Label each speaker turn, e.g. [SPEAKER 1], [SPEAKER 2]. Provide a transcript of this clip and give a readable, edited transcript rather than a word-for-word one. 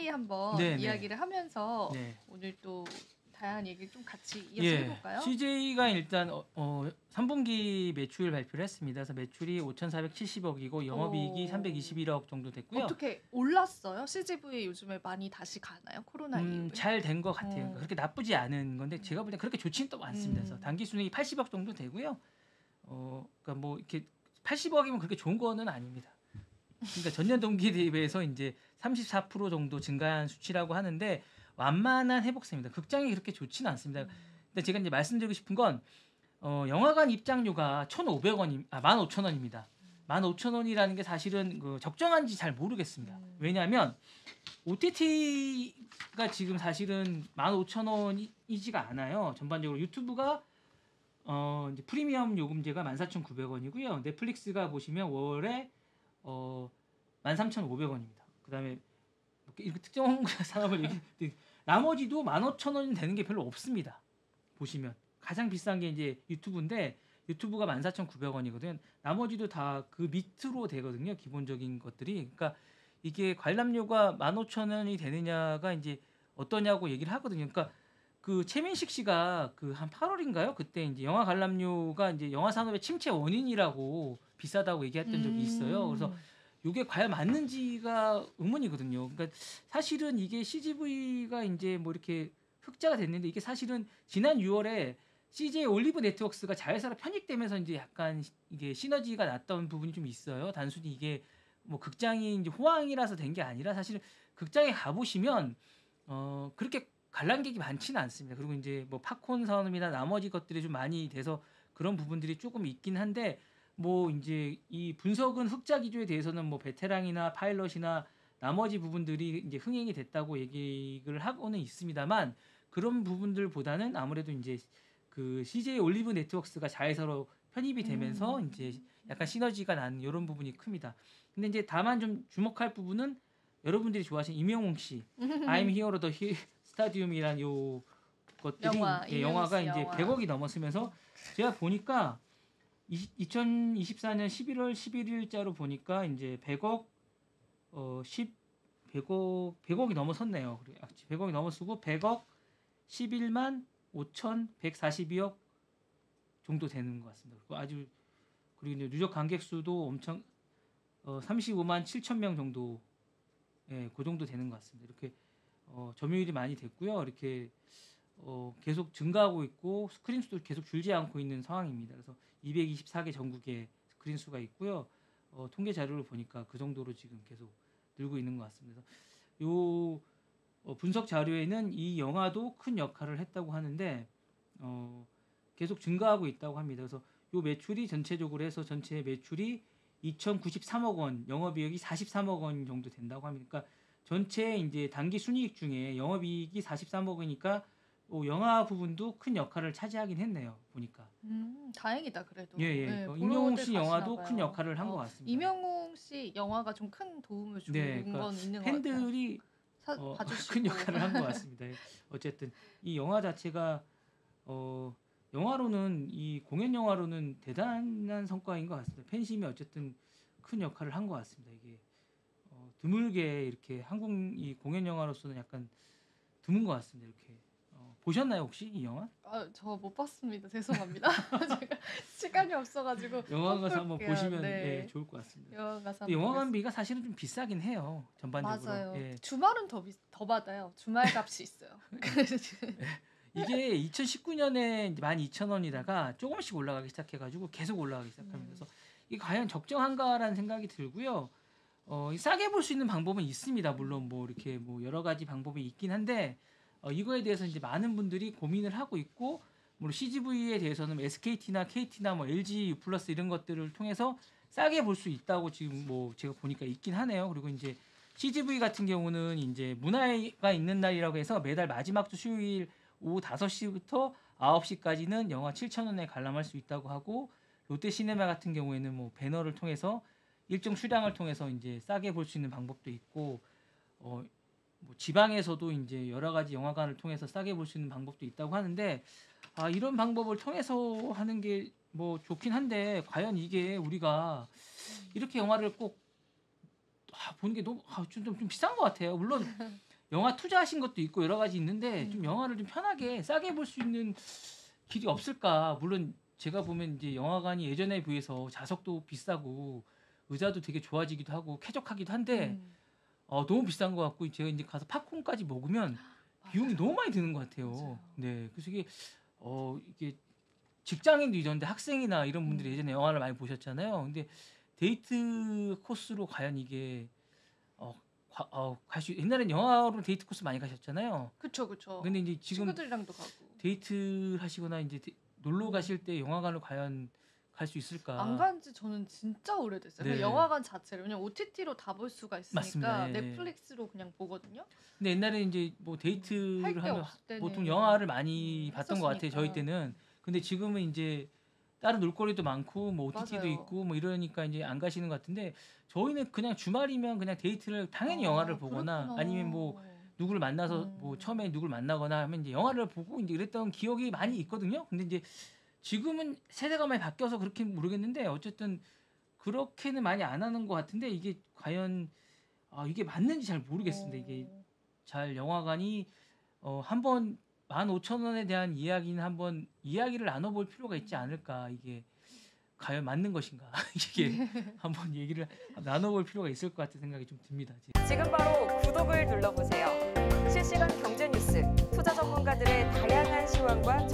[SPEAKER 1] 한번
[SPEAKER 2] 네네.
[SPEAKER 1] 이야기를 하면서
[SPEAKER 2] 네.
[SPEAKER 1] 오늘 또 다양한 얘기를 좀 같이 이어서
[SPEAKER 2] 예,
[SPEAKER 1] 해볼까요?
[SPEAKER 2] CJ가 일단 3분기 매출 발표를 했습니다. 그래서 매출이 5,470억이고 영업이익이 321억 정도 됐고요.
[SPEAKER 1] 어떻게 올랐어요? CGV 요즘에 많이 다시 가나요? 코로나 이후에?
[SPEAKER 2] 잘 된 것 같아요. 그러니까 그렇게 나쁘지 않은 건데 제가 볼 때 그렇게 좋지는 또 않습니다. 그래서 단기 순이익이 80억 정도 되고요. 그러니까 뭐 이렇게 80억이면 그렇게 좋은 거는 아닙니다. 그러니까 전년 동기 대비해서 이제 34% 정도 증가한 수치라고 하는데 완만한 회복세입니다. 극장이 그렇게 좋지는 않습니다. 근데 제가 이제 말씀드리고 싶은 건 영화관 입장료가 15,000원입니다. 15,000원이라는 게 사실은 적정한지 잘 모르겠습니다. 왜냐하면 OTT가 지금 사실은 15,000원이지가 않아요. 전반적으로 유튜브가 이제 프리미엄 요금제가 14,900원이고요. 넷플릭스가 보시면 월에 13,500원입니다. 그다음에 이렇게 특정 산업을 얘기 나머지도 15,000원이 되는 게 별로 없습니다. 보시면 가장 비싼 게 이제 유튜브인데 유튜브가 14,900원이거든. 나머지도 다 그 밑으로 되거든요. 기본적인 것들이. 그러니까 이게 관람료가 15,000원이 되느냐가 이제 어떠냐고 얘기를 하거든요. 그러니까 그 최민식 씨가 그 한 8월인가요? 그때 이제 영화 관람료가 이제 영화 산업의 침체 원인이라고 비싸다고 얘기했던 적이 있어요. 그래서 이게 과연 맞는지가 의문이거든요. 그러니까 사실은 이게 CGV가 이제 뭐 이렇게 흑자가 됐는데 이게 사실은 지난 6월에 CJ 올리브 네트워크스가 자회사로 편입되면서 이제 약간 이게 시너지가 났던 부분이 좀 있어요. 단순히 이게 뭐 극장이 이제 호황이라서 된 게 아니라 사실 극장에 가보시면 그렇게 관람객이 많지는 않습니다. 그리고 이제 뭐 팝콘 산업이나 나머지 것들이 좀 많이 돼서 그런 부분들이 조금 있긴 한데 뭐 이제 이 분석은 흑자 기조에 대해서는 뭐 베테랑이나 파일럿이나 나머지 부분들이 이제 흥행이 됐다고 얘기를 하고는 있습니다만 그런 부분들보다는 아무래도 이제 그 CJ 올리브 네트워크스가 자회사로 편입이 되면서 이제 약간 시너지가 나는 이런 부분이 큽니다. 근데 이제 다만 좀 주목할 부분은 여러분들이 좋아하시는 임영웅 씨, I'm Here the Stadium이란 요 것들이 영화가 이제 100억이 넘었으면서 제가 보니까 2024년 11월 11일자로 보니까 이제 100억이 넘어섰네요. 100억이 넘어서고 100억 11만 5,142억 정도 되는 것 같습니다. 그리고 이제 누적 관객 수도 엄청 35만 7천 명 정도, 그 정도 되는 것 같습니다. 이렇게 점유율이 많이 됐고요. 이렇게 계속 증가하고 있고 스크린 수도 계속 줄지 않고 있는 상황입니다. 그래서 224개 전국에 스크린 수가 있고요. 통계 자료를 보니까 그 정도로 지금 계속 늘고 있는 것 같습니다. 요 분석 자료에는 이 영화도 큰 역할을 했다고 하는데 계속 증가하고 있다고 합니다. 그래서 요 매출이 전체적으로 해서 전체 매출이 2,093억 원, 영업이익이 43억 원 정도 된다고 합니다. 그러니까 전체 이제 단기 순이익 중에 영업이익이 43억 원이니까 영화 부분도 큰 역할을 차지하긴 했네요. 보니까.
[SPEAKER 1] 다행이다 그래도.
[SPEAKER 2] 예.
[SPEAKER 1] 네,
[SPEAKER 2] 임영웅 씨
[SPEAKER 1] 보러들
[SPEAKER 2] 영화도
[SPEAKER 1] 가시나
[SPEAKER 2] 큰
[SPEAKER 1] 봐요.
[SPEAKER 2] 역할을 한 것 같습니다.
[SPEAKER 1] 임영웅 씨 영화가 좀 큰 도움을 준
[SPEAKER 2] 그러니까
[SPEAKER 1] 건 있는 것 같아요.
[SPEAKER 2] 팬들이
[SPEAKER 1] 봐주시고.
[SPEAKER 2] 큰 역할을 한 것 같습니다. 어쨌든 이 영화 자체가 영화로는 이 공연 영화로는 대단한 성과인 것 같습니다. 팬심이 어쨌든 큰 역할을 한 것 같습니다. 이게 드물게 이렇게 한국 이 공연 영화로서는 약간 드문 것 같습니다. 이렇게 보셨나요 혹시 이 영화?
[SPEAKER 1] 저 못 봤습니다. 죄송합니다. 제가 시간이 없어가지고.
[SPEAKER 2] 영화관 가서 한번 보시면
[SPEAKER 1] 네.
[SPEAKER 2] 좋을 것 같습니다.
[SPEAKER 1] 영화관 가서 한번
[SPEAKER 2] 영화관비가 사실은 좀 비싸긴 해요. 전반적으로.
[SPEAKER 1] 맞아요.
[SPEAKER 2] 예.
[SPEAKER 1] 주말은 더 받아요. 주말 값이 있어요.
[SPEAKER 2] 이게 2019년에 12,000원이다가 조금씩 올라가기 시작해가지고 계속 올라가기 시작합니다. 그래서 이게 과연 적정한가라는 생각이 들고요. 싸게 볼 수 있는 방법은 있습니다. 물론 뭐 이렇게 뭐 여러 가지 방법이 있긴 한데 이거에 대해서 이제 많은 분들이 고민을 하고 있고 물론 CGV에 대해서는 SKT나 KT나 뭐 LG U+ 이런 것들을 통해서 싸게 볼 수 있다고 지금 뭐 제가 보니까 있긴 하네요. 그리고 이제 CGV 같은 경우는 이제 문화가 있는 날이라고 해서 매달 마지막 주 수요일 오후 5시부터 9시까지는 영화 7,000원에 관람할 수 있다고 하고 롯데시네마 같은 경우에는 뭐 배너를 통해서 일정 수량을 통해서 이제 싸게 볼 수 있는 방법도 있고 뭐 지방에서도 이제 여러 가지 영화관을 통해서 싸게 볼 수 있는 방법도 있다고 하는데 이런 방법을 통해서 하는 게 뭐 좋긴 한데 과연 이게 우리가 이렇게 영화를 꼭 보는 게 너무 좀 비싼 것 같아요. 물론 영화 투자하신 것도 있고 여러 가지 있는데 좀 영화를 좀 편하게 싸게 볼 수 있는 길이 없을까? 물론 제가 보면 이제 영화관이 예전에 비해서 좌석도 비싸고 의자도 되게 좋아지기도 하고 쾌적하기도 한데 너무 비싼 것 같고 제가 이제 가서 팝콘까지 먹으면 비용이 너무 많이 드는 것 같아요.
[SPEAKER 1] 맞아요.
[SPEAKER 2] 네, 그래서 이게 직장인도 이런데 학생이나 이런 분들이 예전에 영화를 많이 보셨잖아요. 근데 데이트 코스로 과연 이게 갈 수 옛날엔 영화로 데이트 코스 많이 가셨잖아요.
[SPEAKER 1] 그쵸.
[SPEAKER 2] 근데 이제 지금
[SPEAKER 1] 친구들이랑도 가고.
[SPEAKER 2] 데이트 하시거나 이제 놀러 가실 때 영화관을 과연 갈 수 있을까?
[SPEAKER 1] 안 간지 저는 진짜 오래됐어요.
[SPEAKER 2] 네.
[SPEAKER 1] 그 영화관 자체를 왜냐면 OTT로 다 볼 수가 있으니까
[SPEAKER 2] 맞습니다. 네.
[SPEAKER 1] 넷플릭스로 그냥 보거든요.
[SPEAKER 2] 근데 옛날에 이제 뭐
[SPEAKER 1] 할
[SPEAKER 2] 데이트를
[SPEAKER 1] 게
[SPEAKER 2] 하면
[SPEAKER 1] 없을 때는
[SPEAKER 2] 보통 영화를 많이 봤던 것 같아요.
[SPEAKER 1] 했었으니까.
[SPEAKER 2] 저희 때는. 근데 지금은 이제 다른 놀거리도 많고 뭐 OTT도
[SPEAKER 1] 맞아요.
[SPEAKER 2] 있고 뭐 이러니까 이제 안 가시는 것 같은데 저희는 그냥 주말이면 그냥 데이트를 당연히
[SPEAKER 1] 아,
[SPEAKER 2] 영화를 보거나
[SPEAKER 1] 그렇구나.
[SPEAKER 2] 아니면 뭐 누구를 만나서 뭐 처음에 누구를 만나거나 하면 이제 영화를 보고 이제 이랬던 기억이 많이 있거든요. 근데 이제 지금은 세대가 많이 바뀌어서 그렇게 모르겠는데 어쨌든 그렇게는 많이 안 하는 것 같은데 이게 과연 이게 맞는지 잘 모르겠습니다. 이게 잘 영화관이 한번 15,000원에 대한 이야기는 한번 이야기를 나눠볼 필요가 있지 않을까. 이게 과연 맞는 것인가. 이게 한번 얘기를 나눠볼 필요가 있을 것 같은 생각이 좀 듭니다.
[SPEAKER 3] 지금 바로 구독을 눌러보세요. 실시간 경제 뉴스, 투자 전문가들의 다양한 시황과